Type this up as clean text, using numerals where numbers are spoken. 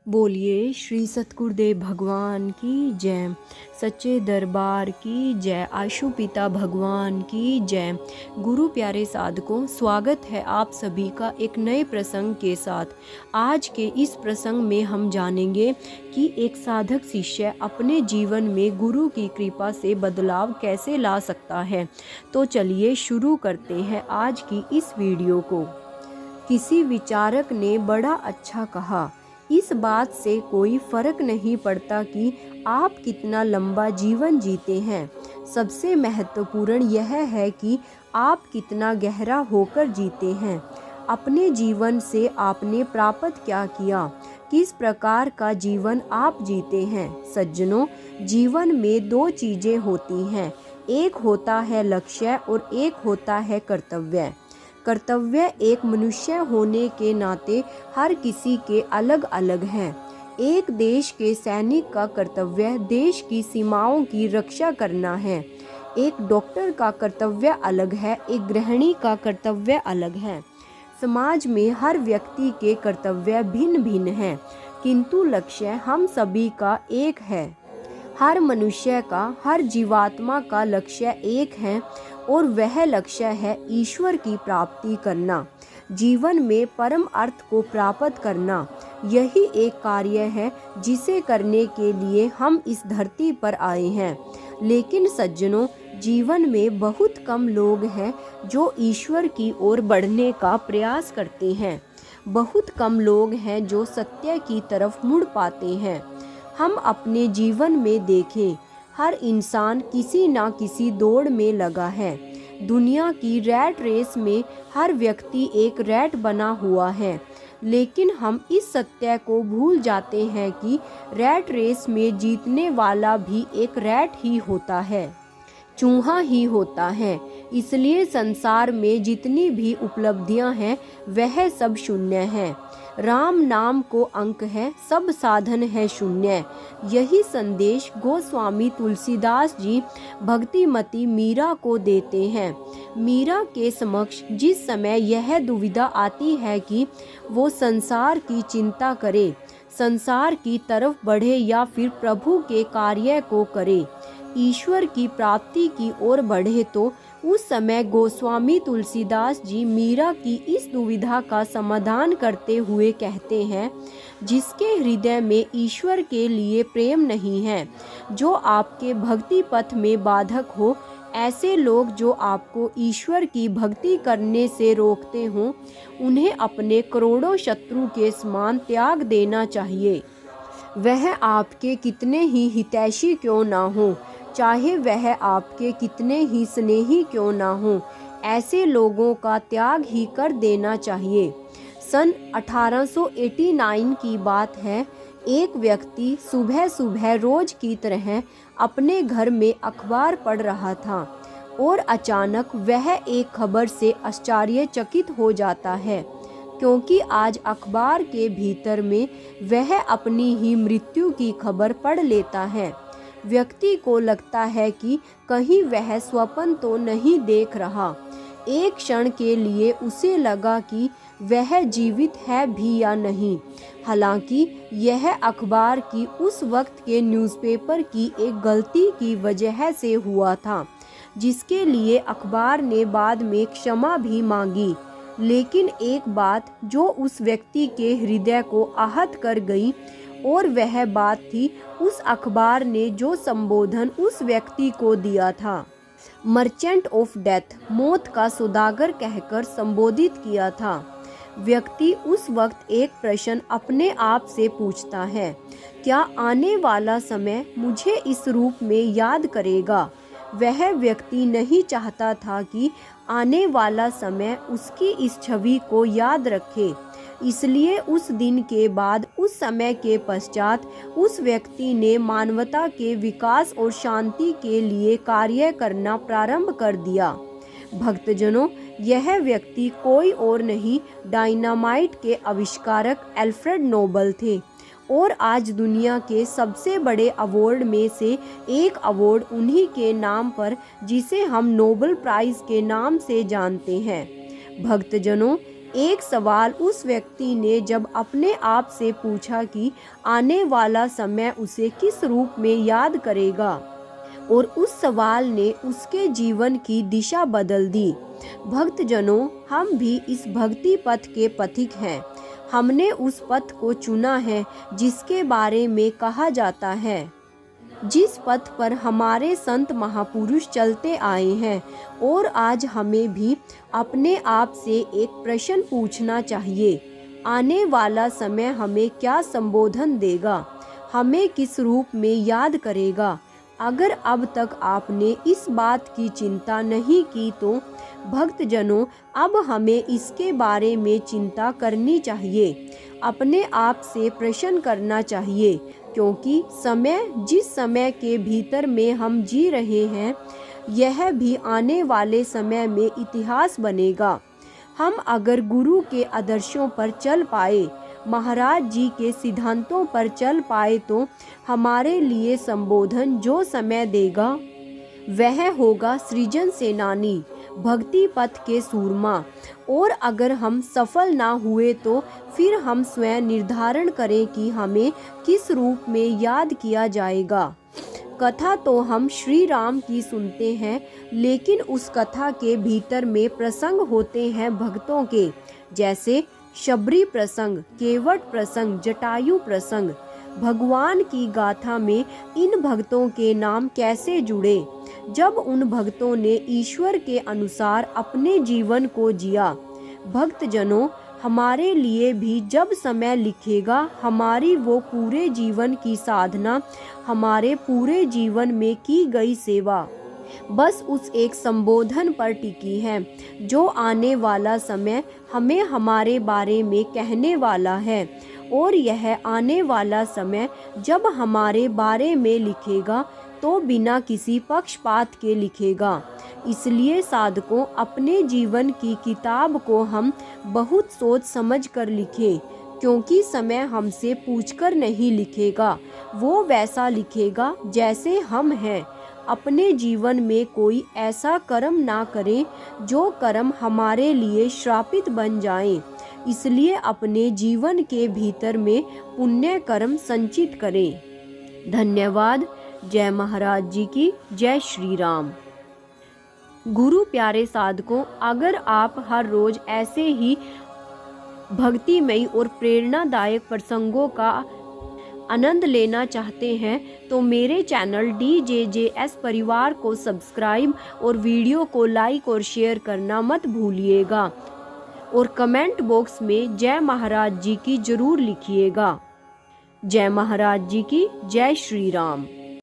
बोलिए श्री सतगुरुदेव भगवान की जय। सच्चे दरबार की जय। आशु पिता भगवान की जय। गुरु प्यारे साधकों, स्वागत है आप सभी का एक नए प्रसंग के साथ। आज के इस प्रसंग में हम जानेंगे कि एक साधक शिष्य अपने जीवन में गुरु की कृपा से बदलाव कैसे ला सकता है। तो चलिए शुरू करते हैं आज की इस वीडियो को। किसी विचारक ने बड़ा अच्छा कहा, इस बात से कोई फर्क नहीं पड़ता कि आप कितना लंबा जीवन जीते हैं, सबसे महत्वपूर्ण यह है कि आप कितना गहरा होकर जीते हैं। अपने जीवन से आपने प्राप्त क्या किया, किस प्रकार का जीवन आप जीते हैं। सज्जनों, जीवन में दो चीजें होती हैं, एक होता है लक्ष्य और एक होता है कर्तव्य। कर्तव्य एक मनुष्य होने के नाते हर किसी के अलग अलग हैं। एक देश के सैनिक का कर्तव्य देश की सीमाओं की रक्षा करना है। एक डॉक्टर का कर्तव्य अलग है, एक गृहिणी का कर्तव्य अलग है। समाज में हर व्यक्ति के कर्तव्य भिन्न भिन्न हैं, किंतु लक्ष्य हम सभी का एक है। हर मनुष्य का, हर जीवात्मा का लक्ष्य एक है और वह लक्ष्य है ईश्वर की प्राप्ति करना, जीवन में परम अर्थ को प्राप्त करना। यही एक कार्य है जिसे करने के लिए हम इस धरती पर आए हैं। लेकिन सज्जनों, जीवन में बहुत कम लोग हैं जो ईश्वर की ओर बढ़ने का प्रयास करते हैं। बहुत कम लोग हैं जो सत्य की तरफ मुड़ पाते हैं। हम अपने जीवन में देखें, हर इंसान किसी ना किसी दौड़ में लगा है। दुनिया की रैट रेस में हर व्यक्ति एक रैट बना हुआ है, लेकिन हम इस सत्य को भूल जाते हैं कि रैट रेस में जीतने वाला भी एक रैट ही होता है, चूहा ही होता है। इसलिए संसार में जितनी भी उपलब्धियां हैं वह सब शून्य है। राम नाम को अंक है, सब साधन है शून्य। यही संदेश गोस्वामी तुलसीदास जी भक्तिमती मीरा को देते हैं। मीरा के समक्ष जिस समय यह दुविधा आती है कि वो संसार की चिंता करे, संसार की तरफ बढ़े या फिर प्रभु के कार्य को करे, ईश्वर की प्राप्ति की ओर बढ़े, तो उस समय गोस्वामी तुलसीदास जी मीरा की इस दुविधा का समाधान करते हुए कहते हैं, जिसके हृदय में ईश्वर के लिए प्रेम नहीं है, जो आपके भक्ति पथ में बाधक हो, ऐसे लोग जो आपको ईश्वर की भक्ति करने से रोकते हों, उन्हें अपने करोड़ों शत्रु के समान त्याग देना चाहिए। वह आपके कितने ही हितैषी क्यों ना हो, चाहे वह आपके कितने ही स्नेही क्यों ना हो, ऐसे लोगों का त्याग ही कर देना चाहिए। सन 1889 की बात है। एक व्यक्ति सुबह सुबह रोज की तरह अपने घर में अखबार पढ़ रहा था और अचानक वह एक खबर से आश्चर्यचकित हो जाता है, क्योंकि आज अखबार के भीतर में वह अपनी ही मृत्यु की खबर पढ़ लेता है। व्यक्ति को लगता है कि कहीं वह स्वप्न तो नहीं देख रहा। एक क्षण के लिए उसे लगा कि वह जीवित है भी या नहीं। हालांकि यह अखबार की उस वक्त के न्यूज़पेपर की एक गलती की वजह से हुआ था, जिसके लिए अखबार ने बाद में क्षमा भी मांगी। लेकिन एक बात जो उस व्यक्ति के हृदय को आहत कर गई, और वह बात थी उस अखबार ने जो संबोधन उस व्यक्ति को दिया था, मर्चेंट ऑफ डेथ, मौत का सौदागर कहकर संबोधित किया था। व्यक्ति उस वक्त एक प्रश्न अपने आप से पूछता है, क्या आने वाला समय मुझे इस रूप में याद करेगा? वह व्यक्ति नहीं चाहता था कि आने वाला समय उसकी इस छवि को याद रखे। इसलिए उस दिन के बाद, उस समय के पश्चात, उस व्यक्ति ने मानवता के विकास और शांति के लिए कार्य करना प्रारंभ कर दिया। भक्तजनों, यह व्यक्ति कोई और नहीं, डायनामाइट के आविष्कारक अल्फ्रेड नोबल थे। और आज दुनिया के सबसे बड़े अवार्ड में से एक अवार्ड उन्हीं के नाम पर, जिसे हम नोबेल प्राइज के नाम से जानते हैं। भक्तजनों, एक सवाल उस व्यक्ति ने जब अपने आप से पूछा कि आने वाला समय उसे किस रूप में याद करेगा, और उस सवाल ने उसके जीवन की दिशा बदल दी। भक्तजनों, हम भी इस भक्ति पथ के पथिक हैं। हमने उस पथ को चुना है जिसके बारे में कहा जाता है, जिस पथ पर हमारे संत महापुरुष चलते आए हैं। और आज हमें भी अपने आप से एक प्रश्न पूछना चाहिए, आने वाला समय हमें क्या संबोधन देगा, हमें किस रूप में याद करेगा। अगर अब तक आपने इस बात की चिंता नहीं की तो भक्तजनों, अब हमें इसके बारे में चिंता करनी चाहिए, अपने आप से प्रश्न करना चाहिए, क्योंकि समय, जिस समय के भीतर में हम जी रहे हैं, यह भी आने वाले समय में इतिहास बनेगा। हम अगर गुरु के आदर्शों पर चल पाए, महाराज जी के सिद्धांतों पर चल पाए, तो हमारे लिए संबोधन जो समय देगा वह होगा सृजन सेनानी, भक्ति पथ के सूरमा। और अगर हम सफल ना हुए तो फिर हम स्वयं निर्धारण करें कि हमें किस रूप में याद किया जाएगा। कथा तो हम श्री राम की सुनते हैं, लेकिन उस कथा के भीतर में प्रसंग होते हैं भक्तों के, जैसे शबरी प्रसंग, केवट प्रसंग, जटायु प्रसंग। भगवान की गाथा में इन भक्तों के नाम कैसे जुड़े, जब उन भक्तों ने ईश्वर के अनुसार अपने जीवन को जिया। भक्तजनों, हमारे लिए भी जब समय लिखेगा, हमारी वो पूरे जीवन की साधना, हमारे पूरे जीवन में की गई सेवा बस उस एक संबोधन पर टिकी है, जो आने वाला समय हमें हमारे बारे में कहने वाला है। और यह आने वाला समय जब हमारे बारे में लिखेगा तो बिना किसी पक्षपात के लिखेगा। इसलिए साधकों, अपने जीवन की किताब को हम बहुत सोच समझ कर लिखें, क्योंकि समय हमसे पूछकर नहीं लिखेगा, वो वैसा लिखेगा जैसे हम हैं। अपने जीवन में कोई ऐसा कर्म ना करें जो कर्म हमारे लिए श्रापित बन जाएं। इसलिए अपने जीवन के भीतर में पुण्य कर्म संचित करें। धन्यवाद। जय महाराज जी की जय। श्री राम। गुरु प्यारे साधकों, अगर आप हर रोज ऐसे ही भक्तिमयी और प्रेरणादायक प्रसंगों का आनंद लेना चाहते हैं तो मेरे चैनल DJJS परिवार को सब्सक्राइब और वीडियो को लाइक और शेयर करना मत भूलिएगा। और कमेंट बॉक्स में जय महाराज जी की जरूर लिखिएगा। जय महाराज जी की जय। श्री राम।